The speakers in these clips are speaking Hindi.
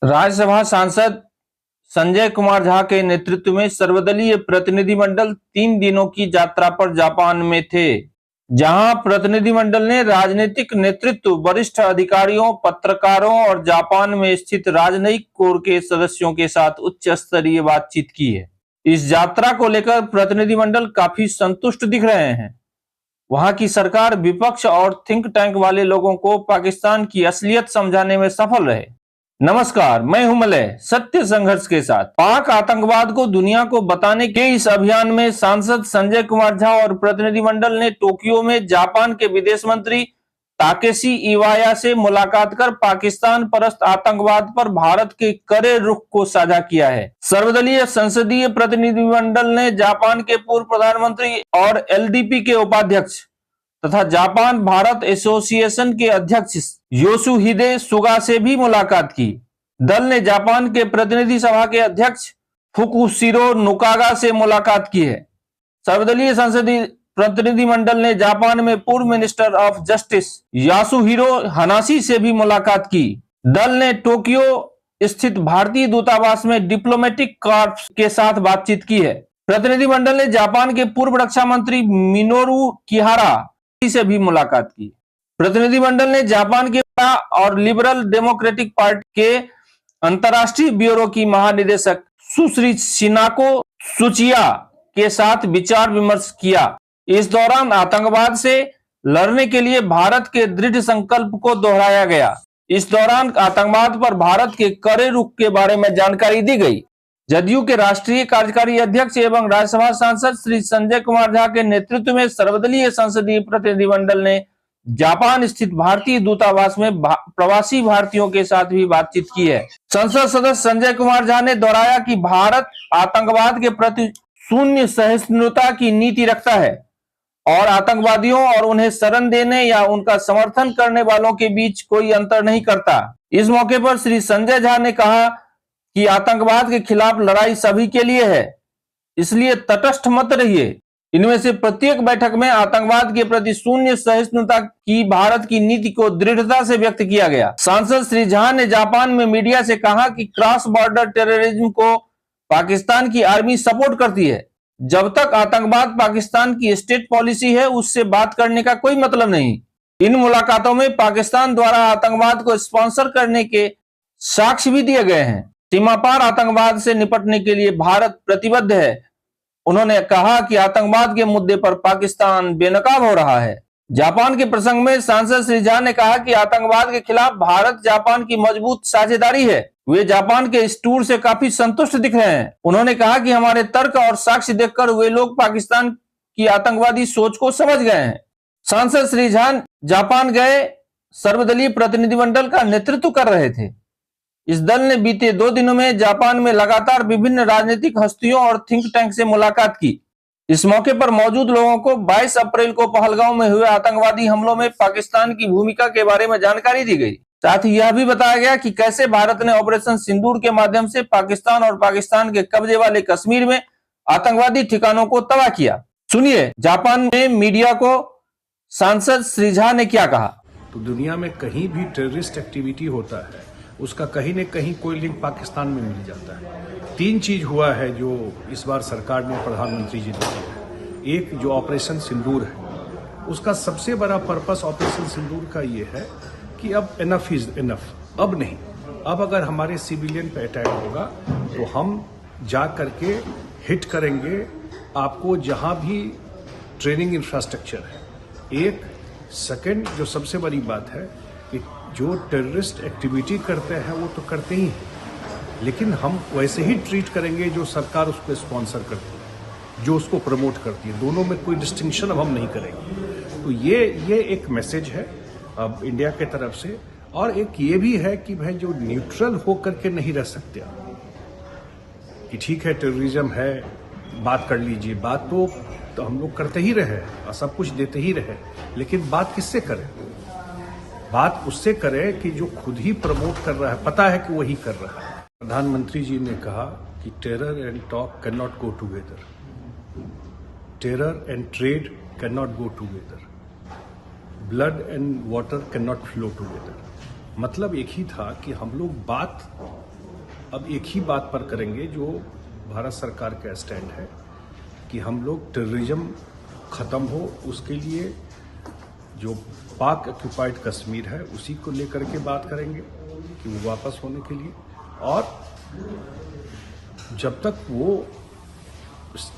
राज्यसभा सांसद संजय कुमार झा के नेतृत्व में सर्वदलीय प्रतिनिधिमंडल 3 दिनों की यात्रा पर जापान में थे, जहां प्रतिनिधिमंडल ने राजनीतिक नेतृत्व, वरिष्ठ अधिकारियों, पत्रकारों और जापान में स्थित राजनयिक कोर के सदस्यों के साथ उच्च स्तरीय बातचीत की है। इस यात्रा को लेकर प्रतिनिधिमंडल काफी संतुष्ट दिख रहे हैं। वहां की सरकार विपक्ष और थिंक टैंक वाले लोगों को पाकिस्तान की असलियत समझाने में सफल रहे। नमस्कार, मैं हूं मलय, सत्य संघर्ष के साथ। पाक आतंकवाद को दुनिया को बताने के इस अभियान में सांसद संजय कुमार झा और प्रतिनिधिमंडल ने टोक्यो में जापान के विदेश मंत्री ताकेशी इवाया से मुलाकात कर पाकिस्तान परस्त आतंकवाद पर भारत के कड़े रुख को साझा किया है। सर्वदलीय संसदीय प्रतिनिधिमंडल ने जापान के पूर्व प्रधानमंत्री और एलडीपी के उपाध्यक्ष तथा जापान भारत एसोसिएशन के अध्यक्ष योशुहिदे सुगा से भी मुलाकात की। दल ने जापान के प्रतिनिधि सभा के अध्यक्ष फुकुशिरो नुकागा से मुलाकात की है। सर्वदलीय संसदीय प्रतिनिधिमंडल ने जापान में पूर्व मिनिस्टर ऑफ जस्टिस यासुहिरो हनासी से भी मुलाकात की। दल ने टोक्यो स्थित भारतीय दूतावास में डिप्लोमेटिक कॉर्प्स के साथ बातचीत की है। प्रतिनिधिमंडल ने जापान के पूर्व रक्षा मंत्री मिनोरू किहारा से भी मुलाकात की। प्रतिनिधिमंडल ने जापान के और लिबरल डेमोक्रेटिक पार्टी के अंतर्राष्ट्रीय ब्यूरो की महानिदेशक सुश्री शिनाको सुचिया के साथ विचार विमर्श किया। इस दौरान आतंकवाद से लड़ने के लिए भारत के दृढ़ संकल्प को दोहराया गया। इस दौरान आतंकवाद पर भारत के कड़े रुख के बारे में जानकारी दी गई। जदयू के राष्ट्रीय कार्यकारी अध्यक्ष एवं राज्यसभा सांसद श्री संजय कुमार झा के नेतृत्व में सर्वदलीय संसदीय प्रतिनिधिमंडल ने जापान स्थित भारतीय दूतावास में प्रवासी भारतीयों के साथ भी बातचीत की है। संसद सदस्य संजय कुमार झा ने दोहराया कि भारत आतंकवाद के प्रति शून्य सहिष्णुता की नीति रखता है और आतंकवादियों और उन्हें शरण देने या उनका समर्थन करने वालों के बीच कोई अंतर नहीं करता। इस मौके पर श्री संजय झा ने कहा कि आतंकवाद के खिलाफ लड़ाई सभी के लिए है, इसलिए तटस्थ मत रहिए। इनमें से प्रत्येक बैठक में आतंकवाद के प्रति शून्य सहिष्णुता की भारत की नीति को दृढ़ता से व्यक्त किया गया। सांसद श्री झा ने जापान में मीडिया से कहा कि क्रॉस बॉर्डर टेररिज्म को पाकिस्तान की आर्मी सपोर्ट करती है। जब तक आतंकवाद पाकिस्तान की स्टेट पॉलिसी है, उससे बात करने का कोई मतलब नहीं। इन मुलाकातों में पाकिस्तान द्वारा आतंकवाद को स्पॉन्सर करने के साक्ष्य भी दिए गए हैं। सीमा पार आतंकवाद से निपटने के लिए भारत प्रतिबद्ध है। उन्होंने कहा कि आतंकवाद के मुद्दे पर पाकिस्तान बेनकाब हो रहा है। जापान के प्रसंग में सांसद श्री झा ने कहा कि आतंकवाद के खिलाफ भारत जापान की मजबूत साझेदारी है। वे जापान के इस टूर से काफी संतुष्ट दिख रहे हैं। उन्होंने कहा कि हमारे तर्क और साक्ष्य देखकर वे लोग पाकिस्तान की आतंकवादी सोच को समझ गए हैं। सांसद श्री झा जापान गए सर्वदलीय प्रतिनिधिमंडल का नेतृत्व कर रहे थे। इस दल ने बीते 2 दिनों में जापान में लगातार विभिन्न राजनीतिक हस्तियों और थिंक टैंक से मुलाकात की। इस मौके पर मौजूद लोगों को 22 अप्रैल को पहलगांव में हुए आतंकवादी हमलों में पाकिस्तान की भूमिका के बारे में जानकारी दी गई। साथ ही यह भी बताया गया कि कैसे भारत ने ऑपरेशन सिंदूर के माध्यम से पाकिस्तान और पाकिस्तान के कब्जे वाले कश्मीर में आतंकवादी ठिकानों को तबाह किया। सुनिए जापान में मीडिया को सांसद श्री झा ने क्या कहा। तो दुनिया में कहीं भी टेररिस्ट एक्टिविटी होता है, उसका कहीं न कहीं कोई लिंक पाकिस्तान में मिल जाता है। 3 चीज हुआ है जो इस बार सरकार ने, प्रधानमंत्री जी ने किया। एक जो ऑपरेशन सिंदूर है, उसका सबसे बड़ा पर्पस ऑपरेशन सिंदूर का ये है कि अब इनफ इज इनफ। अब नहीं, अब अगर हमारे सिविलियन पे अटैक होगा तो हम जा करके हिट करेंगे आपको जहां भी ट्रेनिंग इंफ्रास्ट्रक्चर है। एक सेकंड जो सबसे बड़ी बात है कि जो टेररिस्ट एक्टिविटी करते हैं वो तो करते ही हैं, लेकिन हम वैसे ही ट्रीट करेंगे जो सरकार उसको स्पॉन्सर करती है, जो उसको प्रमोट करती है। दोनों में कोई डिस्टिंक्शन अब हम नहीं करेंगे। तो ये एक मैसेज है अब इंडिया के तरफ से। और एक ये भी है कि भाई जो न्यूट्रल होकर के नहीं रह सकते कि ठीक है टेररिज्म है, बात कर लीजिए। बात तो हम लोग करते ही रहे और सब कुछ देते ही रहे, लेकिन बात किससे करें? बात उससे करें कि जो खुद ही प्रमोट कर रहा है, पता है कि वही कर रहा है। प्रधानमंत्री जी ने कहा कि terror and talk can not go together, terror and trade can not go together, blood and water can not flow together. मतलब एक ही था कि हम लोग बात अब एक ही बात पर करेंगे जो भारत सरकार का स्टैंड है कि हम लोग टेररिज्म खत्म हो, उसके लिए जो पाक ऑक्यूपाइड कश्मीर है उसी को लेकर के बात करेंगे कि वो वापस होने के लिए, और जब तक वो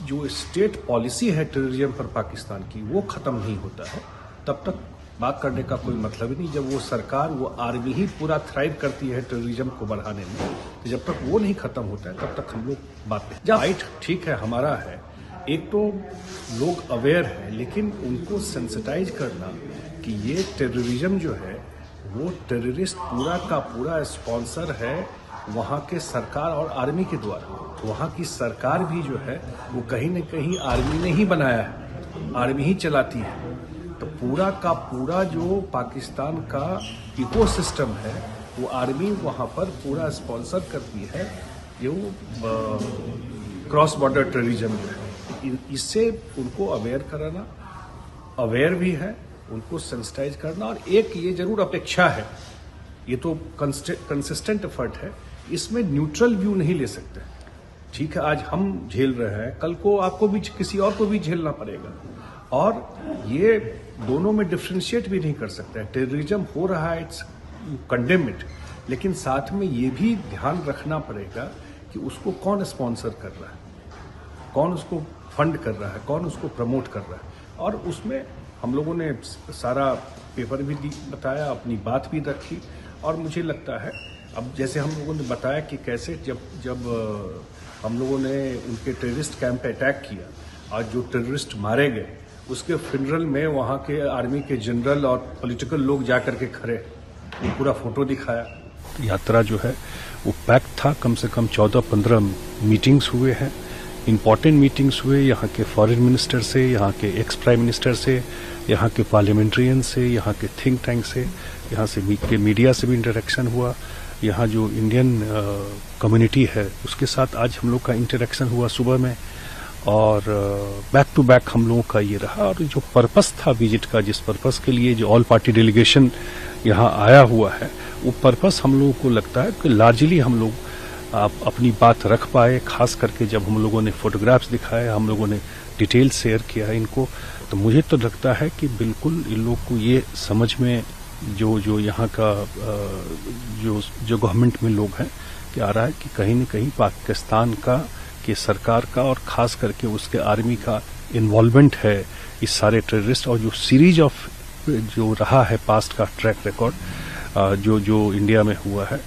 जो स्टेट पॉलिसी है टेररिज्म पर पाकिस्तान की वो खत्म नहीं होता है तब तक बात करने का कोई मतलब ही नहीं। जब वो सरकार, वो आर्मी ही पूरा थ्राइव करती है टेररिज्म को बढ़ाने में, तो जब तक वो नहीं खत्म होता है तब तक हम लोग बात नहीं। जब राइट ठीक है हमारा है, एक तो लोग अवेयर हैं, लेकिन उनको सेंसिटाइज करना कि ये टेररिज्म जो है वो टेररिस्ट पूरा का पूरा स्पॉन्सर है वहाँ के सरकार और आर्मी के द्वारा। वहाँ की सरकार भी जो है वो कहीं न कहीं आर्मी ने ही बनाया है, आर्मी ही चलाती है। तो पूरा का पूरा जो पाकिस्तान का इकोसिस्टम है वो आर्मी वहाँ पर पूरा स्पॉन्सर करती है। ये वो क्रॉस बॉर्डर टेररिज्म जो है, इससे उनको अवेयर कराना, अवेयर भी है, उनको सेंसिटाइज करना, और एक ये जरूर अपेक्षा है, ये तो कंसिस्टेंट एफर्ट है, इसमें न्यूट्रल व्यू नहीं ले सकते। ठीक है, आज हम झेल रहे हैं, कल को आपको भी, किसी और को भी झेलना पड़ेगा, और ये दोनों में डिफ्रेंशिएट भी नहीं कर सकते। टेररिज्म हो रहा है, इट्स कंडेम इट, लेकिन साथ में ये भी ध्यान रखना पड़ेगा कि उसको कौन स्पॉन्सर कर रहा है, कौन उसको फंड कर रहा है, कौन उसको प्रमोट कर रहा है। और उसमें हम लोगों ने सारा पेपर भी बताया, अपनी बात भी रखी, और मुझे लगता है अब जैसे हम लोगों ने बताया कि कैसे जब हम लोगों ने उनके टेररिस्ट कैंप पे अटैक किया और जो टेररिस्ट मारे गए, उसके फ्यूनरल में वहाँ के आर्मी के जनरल और पॉलिटिकल लोग जाकर के खड़े, वो पूरा फोटो दिखाया। यात्रा जो है वो पैक था, कम से कम 14-15 मीटिंग्स हुए हैं, इम्पॉर्टेंट मीटिंग्स हुए यहाँ के फॉरेन मिनिस्टर से, यहाँ के एक्स प्राइम मिनिस्टर से, यहाँ के पार्लियामेंट्रियन से, यहाँ के थिंक टैंक से, यहाँ से मीडिया से भी इंटरेक्शन हुआ, यहाँ जो इंडियन कम्युनिटी है उसके साथ आज हम लोग का इंटरेक्शन हुआ सुबह में, और बैक टू बैक हम लोगों का ये रहा। और जो पर्पस था विजिट का, जिस पर्पस के लिए जो ऑल पार्टी डेलीगेशन यहाँ आया हुआ है, वो पर्पस हम लोगों को लगता है कि लार्जली हम लोग अपनी बात रख पाए। खास करके जब हम लोगों ने फोटोग्राफ्स दिखाए, हम लोगों ने डिटेल शेयर किया इनको, तो मुझे तो लगता है कि बिल्कुल इन लोग को ये समझ में जो यहाँ का जो गवर्नमेंट में लोग हैं कि आ रहा है कि कहीं न कहीं पाकिस्तान का, कि सरकार का और खास करके उसके आर्मी का इन्वॉल्वमेंट है इस सारे टेररिस्ट, और जो सीरीज ऑफ जो रहा है पास्ट का ट्रैक रिकॉर्ड जो इंडिया में हुआ है,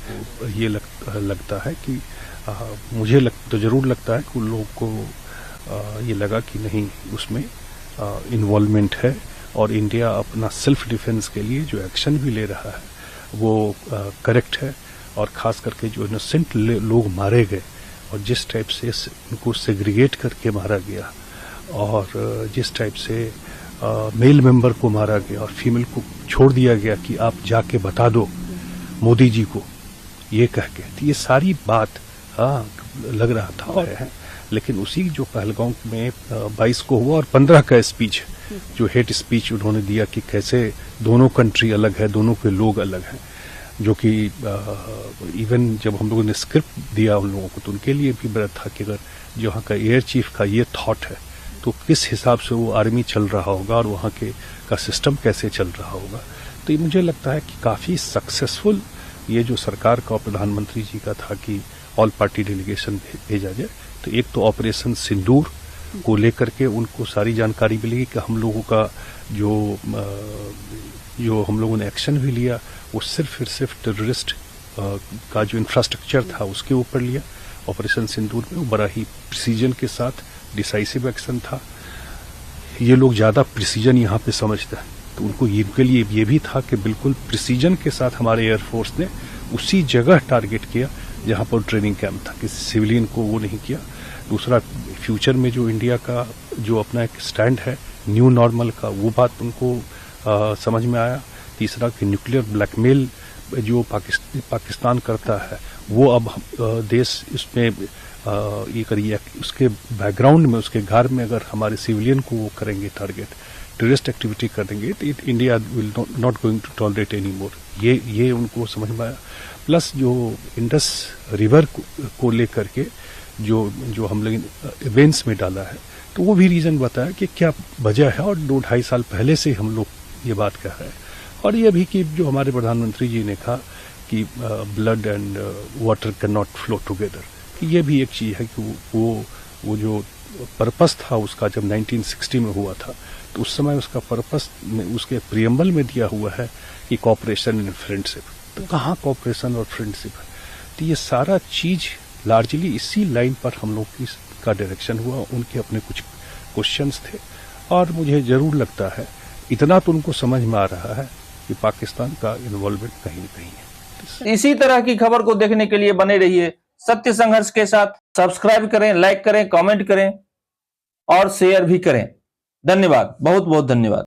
ये लगता है कि मुझे तो जरूर लगता है कि उन लोगों को ये लगा कि नहीं, उसमें इन्वॉल्वमेंट है, और इंडिया अपना सेल्फ डिफेंस के लिए जो एक्शन भी ले रहा है वो करेक्ट है। और खास करके जो इनोसेंट लोग मारे गए और जिस टाइप से उनको सेग्रीगेट करके मारा गया, और जिस टाइप से मेल मेंबर को मारा गया और फीमेल को छोड़ दिया गया कि आप जाके बता दो मोदी जी को, ये कह के, तो ये सारी बात लग रहा था है। लेकिन उसी जो पहलगांव में 22 को हुआ और 15 का स्पीच, जो हेट स्पीच उन्होंने दिया कि कैसे दोनों कंट्री अलग है, दोनों के लोग अलग हैं, जो कि इवन जब हम लोगों ने स्क्रिप्ट दिया उन लोगों को, तो उनके लिए भी बड़ा था कि अगर जो वहाँ का एयर चीफ का ये थॉट है तो किस हिसाब से वो आर्मी चल रहा होगा और वहाँ के का सिस्टम कैसे चल रहा होगा। तो ये मुझे लगता है कि काफ़ी सक्सेसफुल ये जो सरकार का, प्रधानमंत्री जी का था कि ऑल पार्टी डेलीगेशन भेजा जाए। तो एक तो ऑपरेशन सिंदूर को लेकर के उनको सारी जानकारी मिलेगी कि हम लोगों का जो हम लोगों ने एक्शन भी लिया वो सिर्फ टेररिस्ट का जो इंफ्रास्ट्रक्चर था उसके ऊपर लिया। ऑपरेशन सिंदूर में वो बड़ा ही प्रिसीजन के साथ डिसाइसिव एक्शन था। ये लोग ज़्यादा प्रिसीजन यहाँ पे समझते हैं, तो उनको इनके लिए ये भी था कि बिल्कुल प्रिसीजन के साथ हमारे एयरफोर्स ने उसी जगह टारगेट किया जहाँ पर ट्रेनिंग कैंप था, किसी सिविलियन को वो नहीं किया। दूसरा, फ्यूचर में जो इंडिया का जो अपना एक स्टैंड है न्यू नॉर्मल का, वो बात उनको समझ में आया। तीसरा कि न्यूक्लियर ब्लैकमेल जो पाकिस्तान करता है वो अब देश इसमें ये करिए, उसके बैकग्राउंड में, उसके घर में अगर हमारे सिविलियन को वो करेंगे टारगेट, टेररिस्ट एक्टिविटी करेंगे तो India will not going to tolerate any more, ये उनको समझ में आया। प्लस जो इंडस रिवर को लेकर के जो हम लोग इवेंट्स में डाला है, तो वो भी रीज़न बताया कि क्या वजह है, और 2-2.5 साल पहले से हम लोग ये बात कह रहे हैं। और ये भी कि जो हमारे प्रधानमंत्री जी ने कहा कि blood and water can not flow together, कि ये भी एक चीज़ है कि वो जो पर्पस था उसका, जब 1960 में हुआ था तो उस समय उसका पर्पस में उसके प्रियम्बल में दिया हुआ है कि कॉपरेशन एंड फ्रेंडशिप। तो कहाँ कॉपरेशन और फ्रेंडशिप है? तो ये सारा चीज़ लार्जली इसी लाइन पर हम लोग का डायरेक्शन हुआ। उनके अपने कुछ क्वेश्चंस थे, और मुझे ज़रूर लगता है इतना तो उनको समझ में आ रहा है कि पाकिस्तान का इन्वॉल्वमेंट कहीं न कहीं है। इसी तरह की खबर को देखने के लिए बने रहिए सत्य संघर्ष के साथ। सब्सक्राइब करें, लाइक करें, कमेंट करें और शेयर भी करें। धन्यवाद, बहुत बहुत धन्यवाद।